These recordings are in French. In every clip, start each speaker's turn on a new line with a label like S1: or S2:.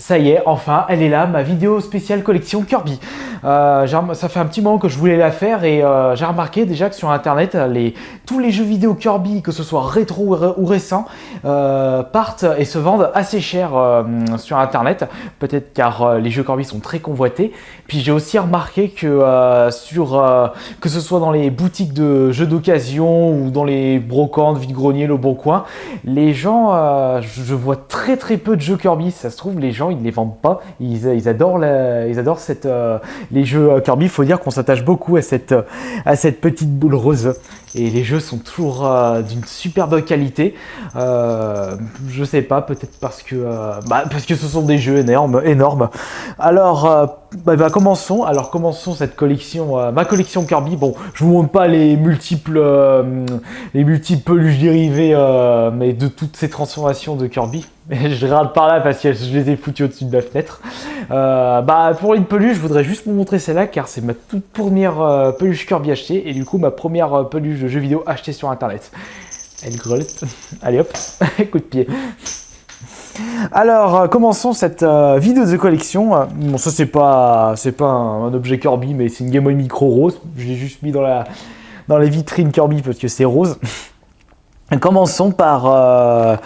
S1: Ça y est, enfin, elle est là, ma vidéo spéciale collection Kirby. Ça fait un petit moment que je voulais la faire et j'ai remarqué déjà que sur internet, tous les jeux vidéo Kirby, que ce soit rétro ou récents, partent et se vendent assez cher sur internet. Peut-être car les jeux Kirby sont très convoités. Puis j'ai aussi remarqué que que ce soit dans les boutiques de jeux d'occasion ou dans les brocantes, vide-greniers, le Bon Coin, les gens, je vois très très peu de jeux Kirby. Ça se trouve, les gens ils ne les vendent pas. Ils adorent les jeux Kirby. Il faut dire qu'on s'attache beaucoup à cette petite boule rose. Et les jeux sont toujours d'une superbe qualité. Je sais pas, peut-être parce que ce sont des jeux énormes. Alors, commençons. Alors, commençons cette collection, ma collection Kirby. Bon, je vous montre pas les multiples peluches dérivées, mais de toutes ces transformations de Kirby. Je regarde par là parce que je les ai foutues au-dessus de la fenêtre. Pour une peluche, je voudrais juste vous montrer celle-là car c'est ma toute première peluche Kirby achetée et du coup ma première peluche de jeu vidéo achetée sur internet. Elle grelotte. Allez hop, coup de pied. Alors, commençons cette vidéo de collection. Bon, ça c'est pas un objet Kirby, mais c'est une Game Boy Micro rose. Je l'ai juste mis dans les vitrines Kirby parce que c'est rose. Commençons par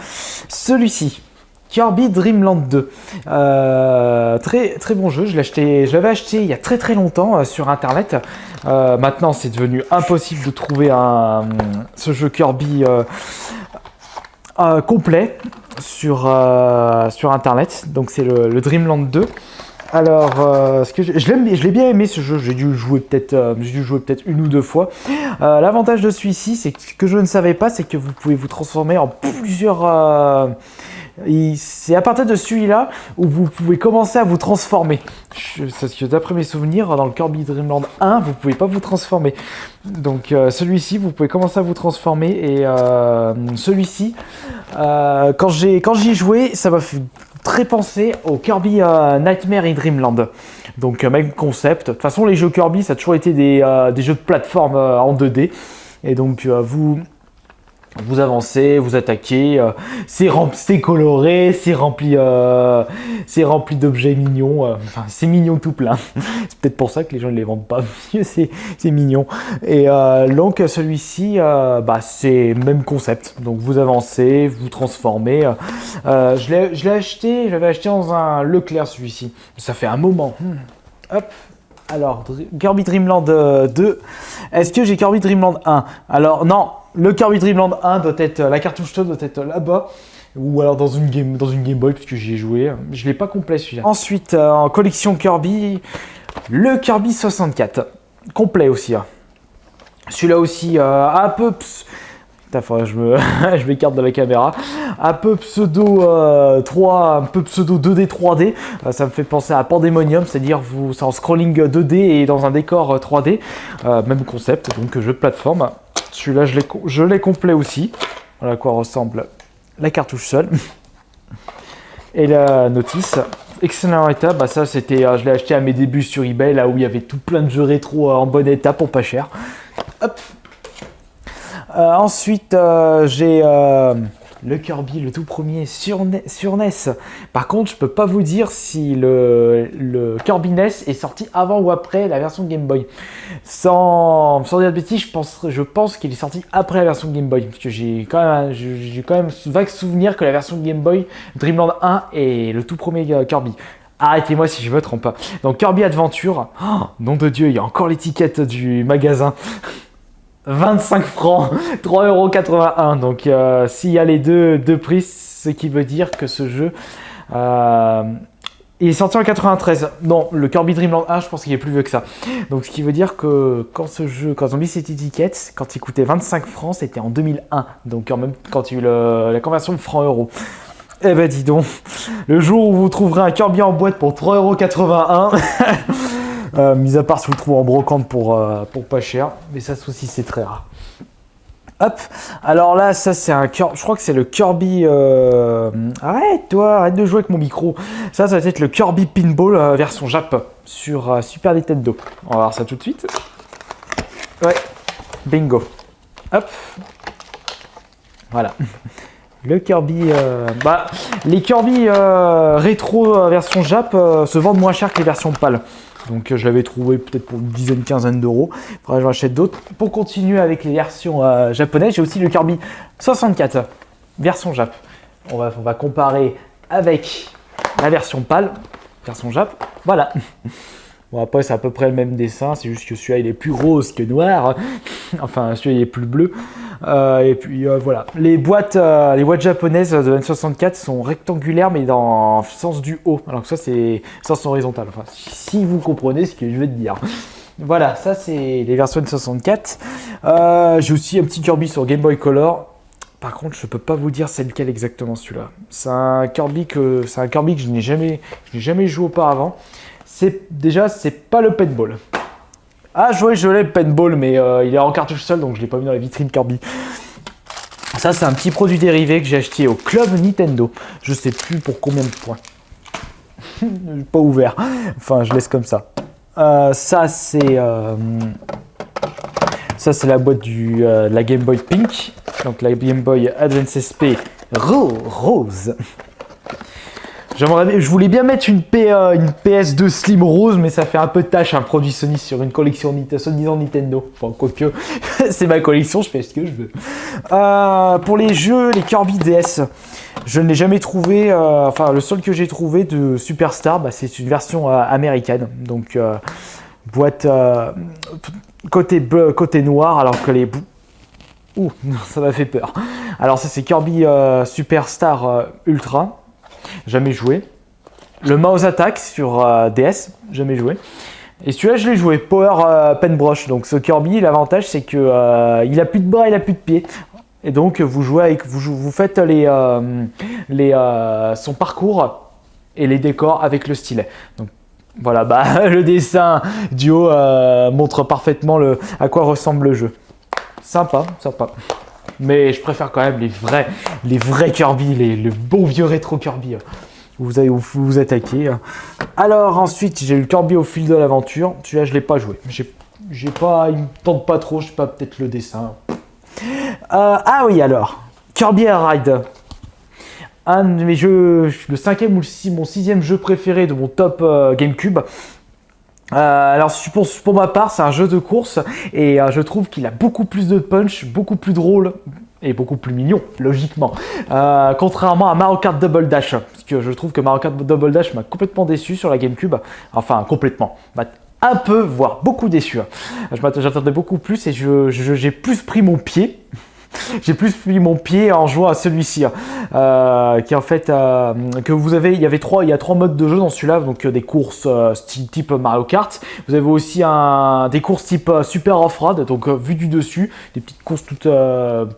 S1: celui-ci. Kirby Dream Land 2. Très, très bon jeu. Je l'avais acheté il y a très très longtemps sur internet. Maintenant, c'est devenu impossible de trouver ce jeu Kirby complet sur internet. Donc, c'est le Dream Land 2. Alors, je l'ai bien aimé ce jeu. J'ai dû jouer peut-être une ou deux fois. L'avantage de celui-ci, c'est que je ne savais pas, c'est que vous pouvez vous transformer en plusieurs. C'est à partir de celui-là où vous pouvez commencer à vous transformer. Parce que d'après mes souvenirs, dans le Kirby Dream Land 1, vous ne pouvez pas vous transformer. Donc celui-ci, vous pouvez commencer à vous transformer. Et celui-ci, quand j'y ai joué, ça m'a fait très penser au Kirby Nightmare in Dreamland. Donc même concept. De toute façon, les jeux Kirby, ça a toujours été des jeux de plateforme en 2D. Et donc vous avancez, vous attaquez, c'est coloré, c'est rempli d'objets mignons, c'est mignon tout plein. C'est peut-être pour ça que les gens ne les vendent pas, c'est mignon. Et donc celui-ci, c'est le même concept. Donc vous avancez, vous transformez. J'avais acheté dans un Leclerc celui-ci. Ça fait un moment. Hop. Alors, Kirby Dream Land 2. Est-ce que j'ai Kirby Dream Land 1? Alors, non. Le Kirby Dream Land 1 doit être, la cartouche doit être là-bas. Ou alors dans une Game Boy, puisque j'y ai joué. Je ne l'ai pas complet celui-là. Ensuite, en collection Kirby, le Kirby 64. Complet aussi. Celui-là aussi, un peu... je m'écarte de la caméra. Un peu pseudo 2D 3D. Ça me fait penser à Pandemonium, c'est-à-dire c'est en scrolling 2D et dans un décor 3D. Même concept, donc jeu de plateforme. Celui-là, je l'ai complet aussi. Voilà à quoi ressemble la cartouche seule. Et la notice. Excellent état, ça c'était, je l'ai acheté à mes débuts sur eBay, là où il y avait tout plein de jeux rétro en bon état pour pas cher. Hop. Ensuite, j'ai le Kirby, le tout premier sur NES. Par contre, je peux pas vous dire si le Kirby NES est sorti avant ou après la version Game Boy. Sans dire de bêtises, je pense qu'il est sorti après la version Game Boy. Parce que j'ai quand même vague souvenir que la version Game Boy Dreamland 1 est le tout premier Kirby. Arrêtez-moi si je me trompe pas. Donc Kirby Adventure, oh, nom de Dieu, il y a encore l'étiquette du magasin. 25 francs, 3,81 €. Donc s'il y a les deux prix, ce qui veut dire que ce jeu il est sorti en 93. Non, le Kirby Dream Land 1, je pense qu'il est plus vieux que ça. Donc ce qui veut dire que quand on mis cette étiquette, quand il coûtait 25 francs, c'était en 2001. Donc même quand il y a eu la conversion de francs-euros. Eh ben dis donc, le jour où vous trouverez un Kirby en boîte pour 3,81 €, mis à part si vous le trouvez en brocante pour pas cher, mais ça aussi c'est très rare. Hop, alors là, ça c'est je crois que c'est le Kirby... arrête de jouer avec mon micro. Ça va être le Kirby Pinball version Jap sur Super Nintendo. On va voir ça tout de suite. Ouais, bingo. Hop, voilà. Le Kirby, les Kirby rétro version Jap se vendent moins cher que les versions PAL. Donc je l'avais trouvé peut-être pour une dizaine, quinzaine d'euros. Il faudrait que j'en achète d'autres. Pour continuer avec les versions japonaises, j'ai aussi le Kirby 64, version Jap. On va comparer avec la version PAL, version Jap. Voilà. Bon, après, c'est à peu près le même dessin, c'est juste que celui-là, il est plus rose que noir. Enfin, celui-là, il est plus bleu. Et puis, voilà. Les boîtes japonaises de N64 sont rectangulaires, mais dans le sens du haut. Alors que ça, c'est sens horizontal. Enfin, si vous comprenez ce que je veux te dire. Voilà, ça, c'est les versions N64. J'ai aussi un petit Kirby sur Game Boy Color. Par contre, je peux pas vous dire c'est lequel exactement celui-là. C'est un Kirby que je n'ai jamais joué auparavant. C'est pas le paintball. Ah, je l'ai le paintball, mais il est en cartouche seul, donc je l'ai pas mis dans la vitrine Kirby. Ça, c'est un petit produit dérivé que j'ai acheté au Club Nintendo. Je sais plus pour combien de points. Pas ouvert. Enfin, je laisse comme ça. Ça, c'est la boîte de la Game Boy Pink. Donc la Game Boy Advance SP Rose. Je voulais bien mettre une PS2 Slim Rose, mais ça fait un peu tâche un produit Sony sur une collection soi-disant Nintendo. Enfin, quoique, c'est ma collection, je fais ce que je veux. Pour les jeux, les Kirby DS, je ne l'ai jamais trouvé. Enfin, le seul que j'ai trouvé de Superstar, c'est une version américaine. Donc, boîte côté noir, alors que les bouts. Ouh, ça m'a fait peur. Alors, ça, c'est Kirby Superstar Ultra. Jamais joué. Le Mouse Attack sur DS, jamais joué. Et celui-là, je l'ai joué, Power Paintbrush. Donc ce Kirby, l'avantage, c'est que il a plus de bras, il a plus de pieds. Et donc vous jouez avec, vous faites son parcours et les décors avec le stylet. Donc voilà, le dessin du haut montre parfaitement à quoi ressemble le jeu. Sympa. Mais je préfère quand même les vrais Kirby, le bon vieux rétro Kirby. Vous attaquez. Alors ensuite, j'ai eu le Kirby au fil de l'aventure. Celui-là, je ne l'ai pas joué. Il me tente pas trop, je sais pas, peut-être le dessin. Ah oui, alors, Kirby Air Ride. Un de mes jeux, le cinquième ou mon sixième jeu préféré de mon top GameCube. Alors pour ma part, c'est un jeu de course et je trouve qu'il a beaucoup plus de punch, beaucoup plus drôle et beaucoup plus mignon, logiquement. Contrairement à Mario Kart Double Dash, parce que je trouve que Mario Kart Double Dash m'a complètement déçu sur la GameCube. Enfin, complètement. Un peu, voire beaucoup déçu. J'attendais beaucoup plus et j'ai plus pris mon pied. J'ai plus mis mon pied en jouant à celui-ci, qui en fait que vous avez. Il y a trois modes de jeu dans celui-là, donc des courses type Mario Kart. Vous avez aussi des courses type Super Off-Road, donc vu du dessus, des petites courses toutes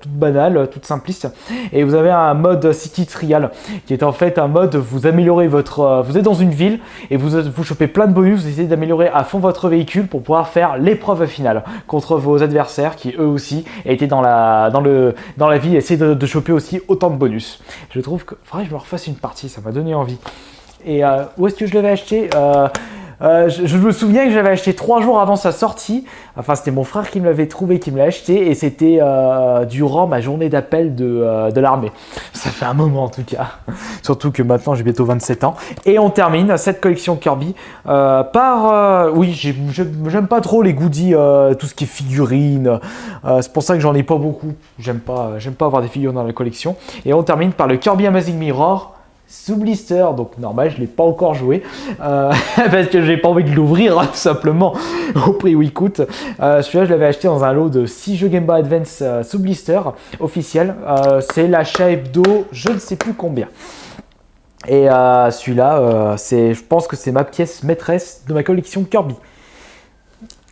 S1: banales, toutes simplistes. Et vous avez un mode City Trial, qui est en fait un mode vous améliorez vous êtes dans une ville et vous chopez plein de bonus, vous essayez d'améliorer à fond votre véhicule pour pouvoir faire l'épreuve finale contre vos adversaires qui eux aussi étaient dans la vie, essayer de choper aussi autant de bonus. Je trouve que faudrait que je me refasse une partie, ça m'a donné envie. Et où est-ce que je l'avais acheté je me souviens que j'avais acheté 3 jours avant sa sortie. Enfin, c'était mon frère qui me l'avait trouvé, qui me l'a acheté, et c'était durant ma journée d'appel de l'armée. Ça fait un moment en tout cas. Surtout que maintenant j'ai bientôt 27 ans. Et on termine cette collection Kirby oui, j'aime pas trop les goodies, tout ce qui est figurines. C'est pour ça que j'en ai pas beaucoup. J'aime pas avoir des figurines dans la collection. Et on termine par le Kirby Amazing Mirror sous blister, donc normal, je ne l'ai pas encore joué parce que j'ai pas envie de l'ouvrir tout simplement au prix où il coûte. Celui-là, je l'avais acheté dans un lot de 6 jeux Game Boy Advance sous blister officiel. C'est l'achat hebdo, je ne sais plus combien. Et celui-là, je pense que c'est ma pièce maîtresse de ma collection Kirby.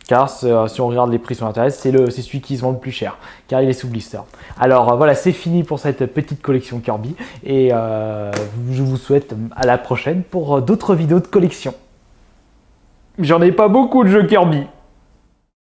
S1: Car si on regarde les prix sur internet, c'est celui qui se vend le plus cher, car il est sous blister. Alors voilà, c'est fini pour cette petite collection Kirby, et je vous souhaite à la prochaine pour d'autres vidéos de collection. J'en ai pas beaucoup de jeux Kirby.